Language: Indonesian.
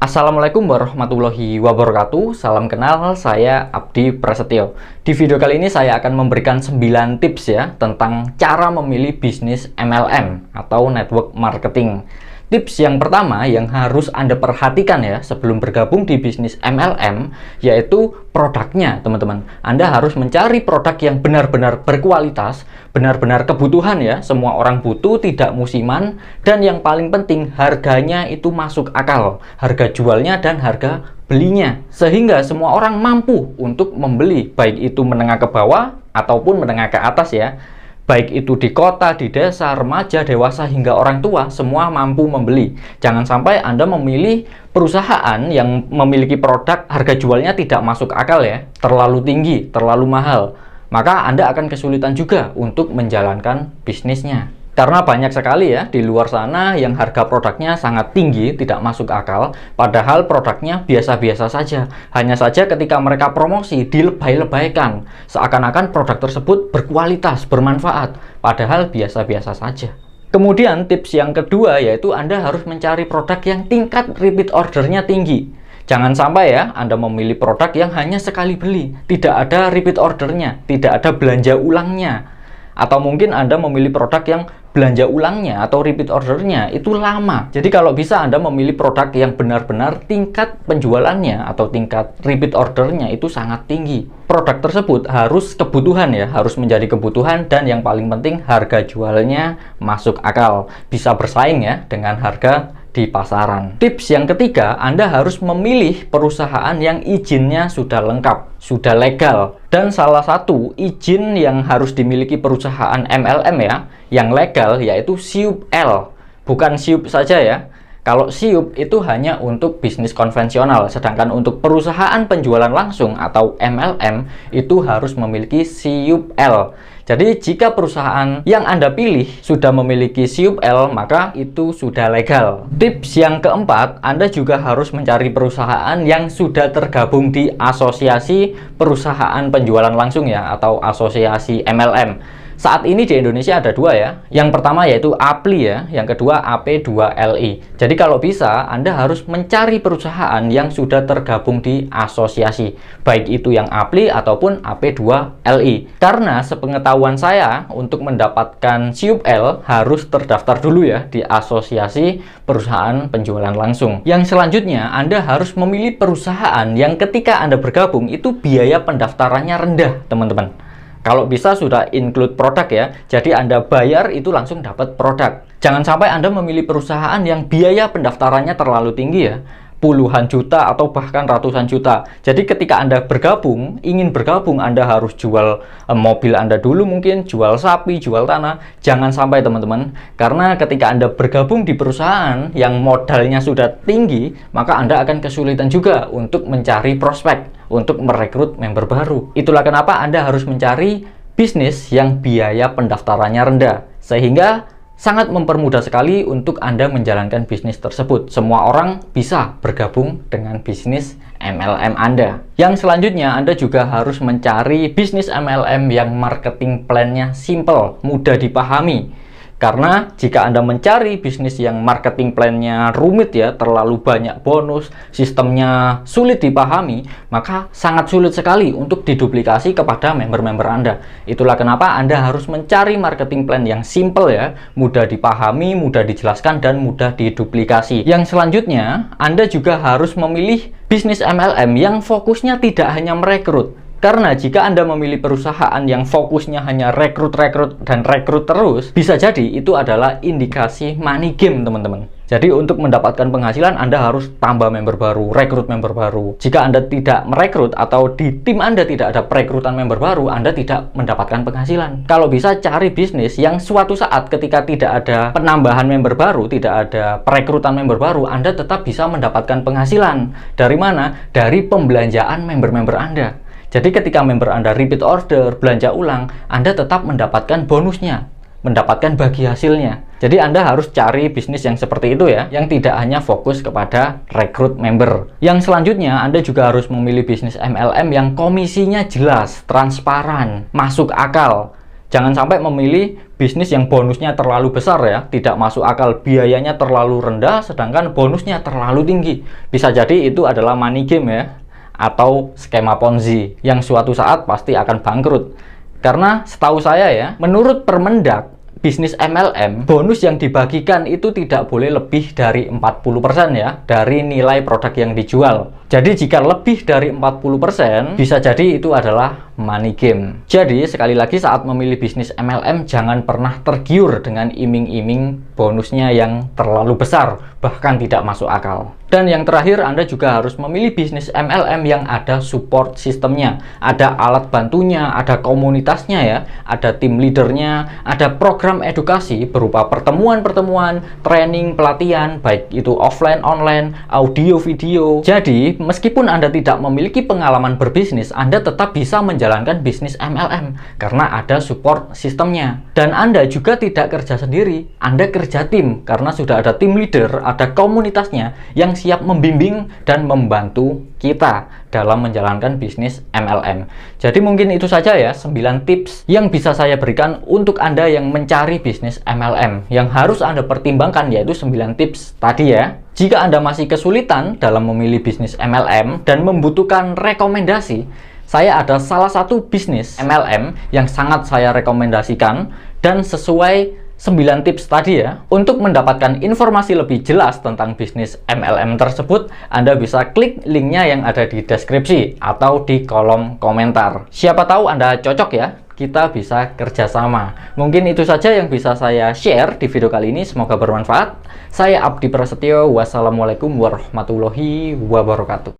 Assalamualaikum warahmatullahi wabarakatuh. Salam kenal, saya Abdi Prasetyo. Di video kali ini saya akan memberikan 9 tips ya tentang cara memilih bisnis MLM atau network marketing. Tips yang pertama yang harus Anda perhatikan ya sebelum bergabung di bisnis MLM yaitu produknya, teman-teman. Anda harus mencari produk yang benar-benar berkualitas, benar-benar kebutuhan ya, semua orang butuh, tidak musiman, dan yang paling penting harganya itu masuk akal, harga jualnya dan harga belinya, sehingga semua orang mampu untuk membeli, baik itu menengah ke bawah ataupun menengah ke atas ya. Baik itu di kota, di desa, remaja, dewasa, hingga orang tua, semua mampu membeli. Jangan sampai Anda memilih perusahaan yang memiliki produk harga jualnya tidak masuk akal ya, terlalu tinggi, terlalu mahal. Maka Anda akan kesulitan juga untuk menjalankan bisnisnya. Karena banyak sekali ya di luar sana yang harga produknya sangat tinggi, tidak masuk akal, padahal produknya biasa-biasa saja. Hanya saja ketika mereka promosi, dilebay-lebaykan, seakan-akan produk tersebut berkualitas, bermanfaat, padahal biasa-biasa saja. Kemudian tips yang kedua yaitu Anda harus mencari produk yang tingkat repeat ordernya tinggi. Jangan sampai ya Anda memilih produk yang hanya sekali beli, tidak ada repeat ordernya, tidak ada belanja ulangnya. Atau mungkin Anda memilih produk yang belanja ulangnya atau repeat ordernya itu lama. Jadi kalau bisa Anda memilih produk yang benar-benar tingkat penjualannya atau tingkat repeat ordernya itu sangat tinggi. Produk tersebut harus kebutuhan ya, harus menjadi kebutuhan, dan yang paling penting harga jualnya masuk akal, bisa bersaing ya dengan harga di pasaran. Tips yang ketiga, Anda harus memilih perusahaan yang izinnya sudah lengkap, sudah legal. Dan salah satu izin yang harus dimiliki perusahaan MLM ya, yang legal yaitu SIUP-L. Bukan SIUP saja ya. Kalau SIUP itu hanya untuk bisnis konvensional, sedangkan untuk perusahaan penjualan langsung atau MLM itu harus memiliki SIUP-L. Jadi jika perusahaan yang Anda pilih sudah memiliki SIUP-L, maka itu sudah legal. Tips yang keempat, Anda juga harus mencari perusahaan yang sudah tergabung di asosiasi perusahaan penjualan langsung ya, atau asosiasi MLM. Saat ini di Indonesia ada dua ya. Yang pertama yaitu APLI ya, yang kedua AP2LI. Jadi kalau bisa Anda harus mencari perusahaan yang sudah tergabung di asosiasi, baik itu yang APLI ataupun AP2LI. Karena sepengetahuan saya untuk mendapatkan SIUP-L harus terdaftar dulu ya di asosiasi perusahaan penjualan langsung. Yang selanjutnya Anda harus memilih perusahaan yang ketika Anda bergabung itu biaya pendaftarannya rendah, teman-teman. Kalau bisa sudah include produk ya, jadi Anda bayar itu langsung dapat produk. Jangan sampai Anda memilih perusahaan yang biaya pendaftarannya terlalu tinggi ya, puluhan juta atau bahkan ratusan juta. Jadi ketika Anda ingin bergabung, Anda harus jual mobil Anda dulu, mungkin jual sapi, jual tanah. Jangan sampai teman-teman, karena ketika Anda bergabung di perusahaan yang modalnya sudah tinggi, maka Anda akan kesulitan juga untuk mencari prospek, untuk merekrut member baru. Itulah kenapa Anda harus mencari bisnis yang biaya pendaftarannya rendah, sehingga sangat mempermudah sekali untuk Anda menjalankan bisnis tersebut. Semua orang bisa bergabung dengan bisnis MLM Anda. Yang selanjutnya, Anda juga harus mencari bisnis MLM yang marketing plan-nya simple, mudah dipahami. Karena jika Anda mencari bisnis yang marketing plan-nya rumit ya, terlalu banyak bonus, sistemnya sulit dipahami, maka sangat sulit sekali untuk diduplikasi kepada member-member Anda. Itulah kenapa Anda harus mencari marketing plan yang simple ya, mudah dipahami, mudah dijelaskan, dan mudah diduplikasi. Yang selanjutnya, Anda juga harus memilih bisnis MLM yang fokusnya tidak hanya merekrut. Karena jika Anda memilih perusahaan yang fokusnya hanya rekrut dan rekrut terus, bisa jadi itu adalah indikasi money game, teman-teman. Jadi untuk mendapatkan penghasilan, Anda harus tambah member baru, rekrut member baru. Jika Anda tidak merekrut atau di tim Anda tidak ada perekrutan member baru, Anda tidak mendapatkan penghasilan. Kalau bisa cari bisnis yang suatu saat ketika tidak ada penambahan member baru, tidak ada perekrutan member baru, Anda tetap bisa mendapatkan penghasilan. Dari mana? Dari pembelanjaan member-member Anda. Jadi ketika member Anda repeat order, belanja ulang, Anda tetap mendapatkan bonusnya, mendapatkan bagi hasilnya. Jadi Anda harus cari bisnis yang seperti itu ya, yang tidak hanya fokus kepada rekrut member. Yang selanjutnya, Anda juga harus memilih bisnis MLM yang komisinya jelas, transparan, masuk akal. Jangan sampai memilih bisnis yang bonusnya terlalu besar ya, tidak masuk akal, biayanya terlalu rendah, sedangkan bonusnya terlalu tinggi. Bisa jadi itu adalah money game ya, atau skema Ponzi, yang suatu saat pasti akan bangkrut. Karena setahu saya ya, menurut Permendak, bisnis MLM, bonus yang dibagikan itu tidak boleh lebih dari 40% ya, dari nilai produk yang dijual. Jadi jika lebih dari 40%, bisa jadi itu adalah money game. Jadi sekali lagi saat memilih bisnis MLM, jangan pernah tergiur dengan iming-iming bonusnya yang terlalu besar, bahkan tidak masuk akal. Dan yang terakhir, Anda juga harus memilih bisnis MLM yang ada support sistemnya, ada alat bantunya, ada komunitasnya ya, ada tim leadernya, ada program edukasi berupa pertemuan-pertemuan, training, pelatihan, baik itu offline, online, audio, video. Jadi, meskipun Anda tidak memiliki pengalaman berbisnis, Anda tetap bisa menjalankan bisnis MLM karena ada support sistemnya. Dan Anda juga tidak kerja sendiri, Anda kerja tim karena sudah ada tim leader, ada komunitasnya yang siap membimbing dan membantu kita dalam menjalankan bisnis MLM. Jadi mungkin itu saja ya 9 tips yang bisa saya berikan untuk Anda yang mencari bisnis MLM. Yang harus Anda pertimbangkan yaitu 9 tips tadi ya. Jika Anda masih kesulitan dalam memilih bisnis MLM dan membutuhkan rekomendasi, saya ada salah satu bisnis MLM yang sangat saya rekomendasikan dan sesuai 9 tips tadi ya. Untuk mendapatkan informasi lebih jelas tentang bisnis MLM tersebut, Anda bisa klik linknya yang ada di deskripsi atau di kolom komentar. Siapa tahu Anda cocok ya, kita bisa kerjasama. Mungkin itu saja yang bisa saya share di video kali ini, semoga bermanfaat. Saya Abdi Prasetyo, wassalamualaikum warahmatullahi wabarakatuh.